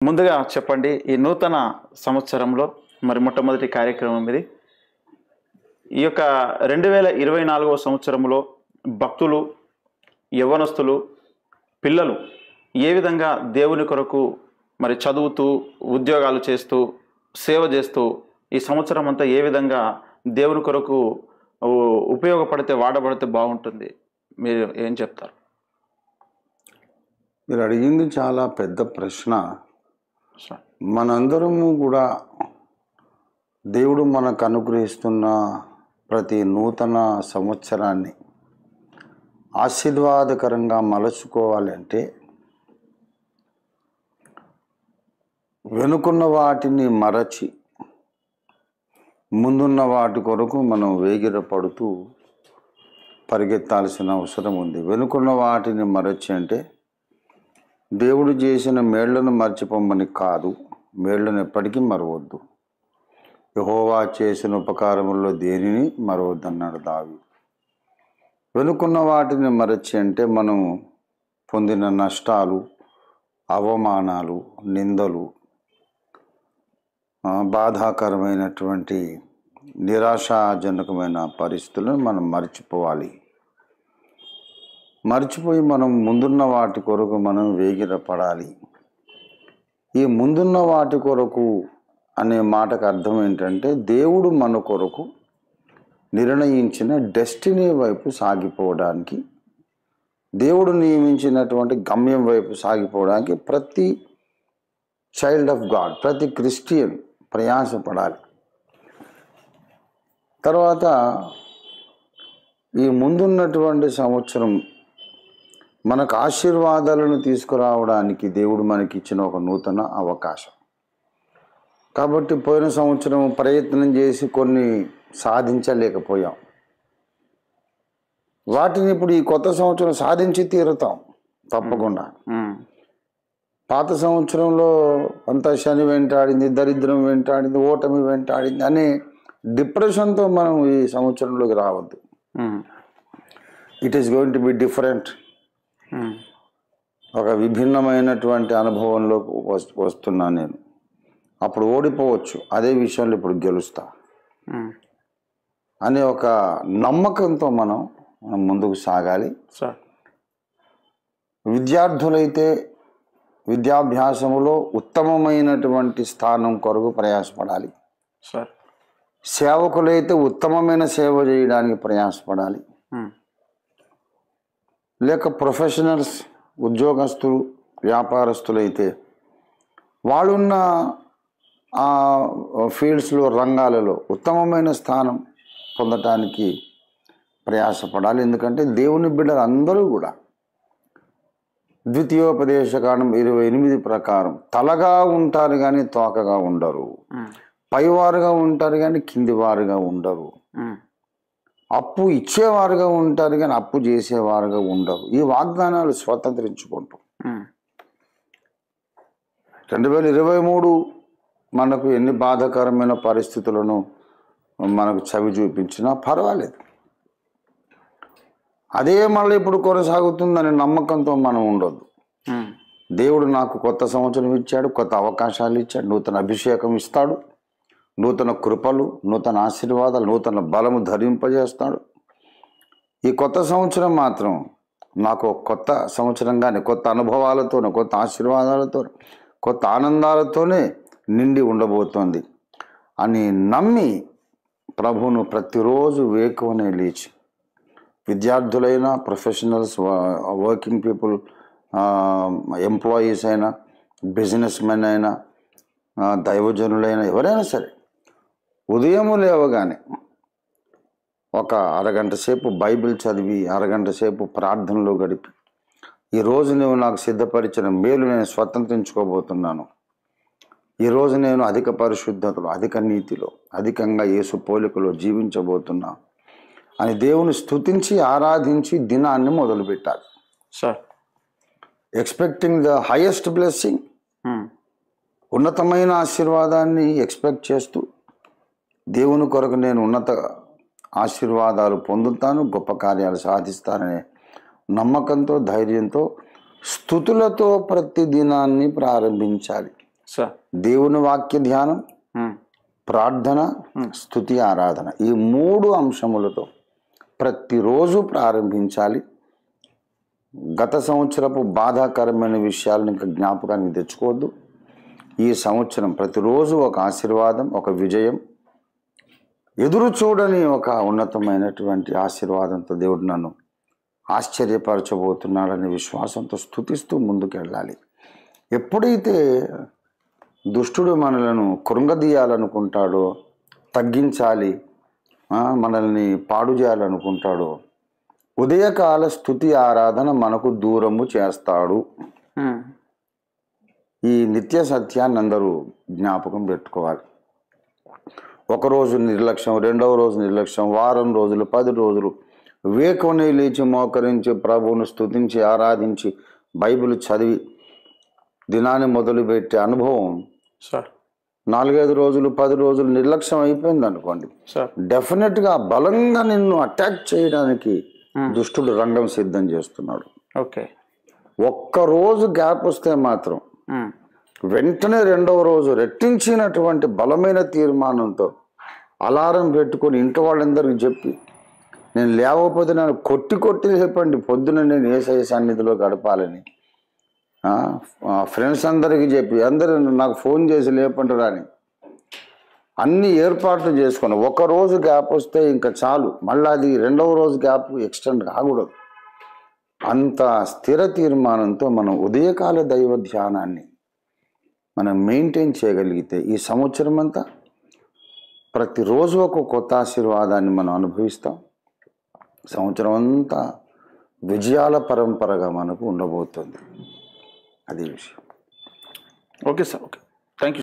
ముందుగా చెప్పండి, ఈ నూతన సంవత్సరంలో మరి మొట్టమొదటి కార్యక్రమం ఇది. ఈ యొక్క 2024వ సంవత్సరంలో భక్తులు, యవ్వనస్తులు, పిల్లలు ఏ విధంగా దేవుని కొరకు మరి చదువుతూ, ఉద్యోగాలు చేస్తూ, సేవ చేస్తూ ఈ సంవత్సరం అంతా ఏ విధంగా దేవుని కొరకు ఉపయోగపడితే, వాడబడితే బాగుంటుంది? మీరు ఏం చెప్తారు? మీరు అడిగింది చాలా పెద్ద ప్రశ్న. మనందరము కూడా దేవుడు మనకు అనుగ్రహిస్తున్న ప్రతి నూతన సంవత్సరాన్ని ఆశీర్వాదకరంగా మలుచుకోవాలంటే వెనుకున్న వాటిని మరచి ముందున్న వాటి కొరకు మనం వేగిరపడుతూ పరిగెత్తాల్సిన అవసరం ఉంది. వెనుకున్న వాటిని మరచి అంటే దేవుడు చేసిన మేళ్లను మర్చిపోమని కాదు, మేళ్లను ఎప్పటికీ మరవద్దు. యెహోవా చేసిన ఉపకారముల్లో దేనిని మరవద్దన్నాడు దావీదు. వెనుకున్న వాటిని మరచి అంటే మనం పొందిన నష్టాలు, అవమానాలు, నిందలు, బాధాకరమైనటువంటి నిరాశాజనకమైన పరిస్థితులను మనం మర్చిపోవాలి. మర్చిపోయి మనం ముందున్న వాటి కొరకు మనం వేగిరపడాలి. ఈ ముందున్న వాటి కొరకు అనే మాటకు అర్థం ఏంటంటే దేవుడు మన కొరకు నిర్ణయించిన డెస్టినీ వైపు సాగిపోవడానికి, దేవుడు నియమించినటువంటి గమ్యం వైపు సాగిపోవడానికి ప్రతి చైల్డ్ ఆఫ్ గాడ్, ప్రతి క్రిస్టియన్ ప్రయాసపడాలి. తర్వాత ఈ ముందున్నటువంటి సంవత్సరం మనకు ఆశీర్వాదాలను తీసుకురావడానికి దేవుడు మనకి ఇచ్చిన ఒక నూతన అవకాశం. కాబట్టి పోయిన సంవత్సరం ప్రయత్నం చేసి కొన్ని సాధించలేకపోయాం, వాటిని ఇప్పుడు ఈ కొత్త సంవత్సరం సాధించి తీరుతాం తప్పకుండా. పాత సంవత్సరంలో అంతా శని వెంటాడింది, దరిద్రం వెంటాడింది, ఓటమి వెంటాడింది అనే డిప్రెషన్తో మనం ఈ సంవత్సరంలోకి రావద్దు. It is going to be different. ఒక విభిన్నమైనటువంటి అనుభవంలోకి వస్తున్నాను నేను. అప్పుడు ఓడిపోవచ్చు, అదే విషయంలో ఇప్పుడు గెలుస్తా అనే ఒక నమ్మకంతో మనం ముందుకు సాగాలి. విద్యార్థులైతే విద్యాభ్యాసములో ఉత్తమమైనటువంటి స్థానం కొరకు ప్రయాసపడాలి. సేవకులైతే ఉత్తమమైన సేవ చేయడానికి ప్రయాసపడాలి. లేక ప్రొఫెషనల్స్, ఉద్యోగస్తులు, వ్యాపారస్తులైతే వాళ్ళున్న ఆ ఫీల్డ్స్లో, రంగాలలో ఉత్తమమైన స్థానం పొందటానికి ప్రయాసపడాలి. ఎందుకంటే దేవుని బిడ్డలు అందరూ కూడా ద్వితీయోపదేశకాండం 28 ప్రకారం తలగా ఉంటారు కానీ తోకగా ఉండరు, పైవారుగా ఉంటారు కానీ కిందివారుగా ఉండరు, అప్పు ఇచ్చేవారుగా ఉంటారు కానీ అప్పు చేసేవారుగా ఉండరు. ఈ వాగ్దానాలు స్వతంత్రించుకుంటాం. 2023 మనకు ఎన్ని బాధాకరమైన పరిస్థితులను మనకు చవి చూపించినా పర్వాలేదు, అదే మళ్ళీ ఇప్పుడు కొనసాగుతుందనే నమ్మకంతో మనం ఉండొద్దు. దేవుడు నాకు కొత్త సంవత్సరం ఇచ్చాడు, కొత్త అవకాశాలు ఇచ్చాడు, నూతన అభిషేకం ఇస్తాడు, నూతన కృపలు, నూతన ఆశీర్వాదాలు, నూతన బలము ధరింపజేస్తాడు. ఈ కొత్త సంవత్సరం మాత్రం నాకు కొత్త సంవత్సరంగానే, కొత్త అనుభవాలతోనే, కొత్త ఆశీర్వాదాలతో, కొత్త ఆనందాలతోనే నిండి ఉండబోతోంది అని నమ్మి ప్రభువును ప్రతిరోజు వేకువనే లేచి, విద్యార్థులైనా, ప్రొఫెషనల్స్, వర్కింగ్ పీపుల్, ఎంప్లాయీస్ అయినా, బిజినెస్ మెన్ అయినా, దైవజనులైనా, ఎవరైనా సరే ఉదయము లేవగానే ఒక అరగంట సేపు బైబిల్ చదివి, అరగంట సేపు ప్రార్థనలో గడిపి, ఈరోజు నువ్వు నాకు సిద్ధపరిచిన మేలు నేను స్వతంత్రించుకోబోతున్నాను, ఈరోజు నేను అధిక పరిశుద్ధతలో, అధిక నీతిలో, అధికంగా యేసు పోలికలో జీవించబోతున్నా అని దేవుని స్తుతించి ఆరాధించి దినాన్ని మొదలుపెట్టాలి. ఎక్స్పెక్టింగ్ ద హైయెస్ట్ బ్లెస్సింగ్, ఉన్నతమైన ఆశీర్వాదాన్ని ఎక్స్పెక్ట్ చేస్తూ దేవుని కొరకు నేను ఉన్నత ఆశీర్వాదాలు పొందుతాను, గొప్ప కార్యాలు సాధిస్తాననే నమ్మకంతో, ధైర్యంతో, స్తుతులతో ప్రతి దినాన్ని ప్రారంభించాలి. సార్. దేవుని వాక్య ధ్యానం, ప్రార్థన, స్తుతి, ఆరాధన, ఈ 3 అంశములతో ప్రతిరోజు ప్రారంభించాలి. గత సంవత్సరపు బాధాకరమైన విషయాలను ఇంకా జ్ఞాపకానికి తెచ్చుకోవద్దు. ఈ సంవత్సరం ప్రతిరోజు ఒక ఆశీర్వాదం, ఒక విజయం, ఎదురు చూడని ఒక ఉన్నతమైనటువంటి ఆశీర్వాదంతో దేవుడు నన్ను ఆశ్చర్యపరచబోతున్నాడనే విశ్వాసంతో స్తుతిస్తూ ముందుకెళ్ళాలి. ఎప్పుడైతే దుష్టుడు మనలను కృంగదీయాలనుకుంటాడో, తగ్గించాలి, మనల్ని పాడు చేయాలనుకుంటాడో, ఉదయకాల స్తుతి ఆరాధన మనకు దూరము చేస్తాడు. ఈ నిత్య సత్యాన్ని అందరూ జ్ఞాపకం పెట్టుకోవాలి. ఒకరోజు నిర్లక్ష్యం, రెండవ రోజు నిర్లక్ష్యం, వారం రోజులు, 10 రోజులు వేకువనే లేచి మోకరించి ప్రభువును స్తుతించి ఆరాధించి బైబిల్ చదివి దినాన్ని మొదలుపెట్టే అనుభవం 4-5 రోజులు, 10 రోజులు నిర్లక్ష్యం అయిపోయింది అనుకోండి, డెఫినెట్గా బలంగా నిన్ను అటాక్ చేయడానికి దుష్టుడు రంగం సిద్ధం చేస్తున్నాడు. ఓకే, ఒక్కరోజు గ్యాప్ వస్తే మాత్రం వెంటనే రెండవ రోజు రెట్టించినటువంటి బలమైన తీర్మానంతో అలారం పెట్టుకొని ఇంటి వాళ్ళందరికీ చెప్పి, నేను లేకపోతే నన్ను కొట్టి లేపండి, పొద్దున నేను యేసయ్య సన్నిధిలో గడపాలని ఫ్రెండ్స్ అందరికీ చెప్పి అందరూ నాకు ఫోన్ చేసి లేపండి రాని అన్ని ఏర్పాట్లు చేసుకొని ఒక రోజు గ్యాప్ వస్తే ఇంకా చాలు, మళ్ళీ అది రెండవ రోజు గ్యాప్ ఎక్స్టెండ్ కాకూడదు. అంత స్థిర తీర్మానంతో మనం ఉదయకాల దైవ ధ్యానాన్ని మనం మెయింటైన్ చేయగలిగితే ఈ సంవత్సరం అంతా ప్రతిరోజు ఒక కొత్త ఆశీర్వాదాన్ని మనం అనుభవిస్తాం. సంవత్సరం అంతా విజయాల పరంపరగా మనకు ఉండబోతుంది. అదే విషయం. Okay sir. ఓకే.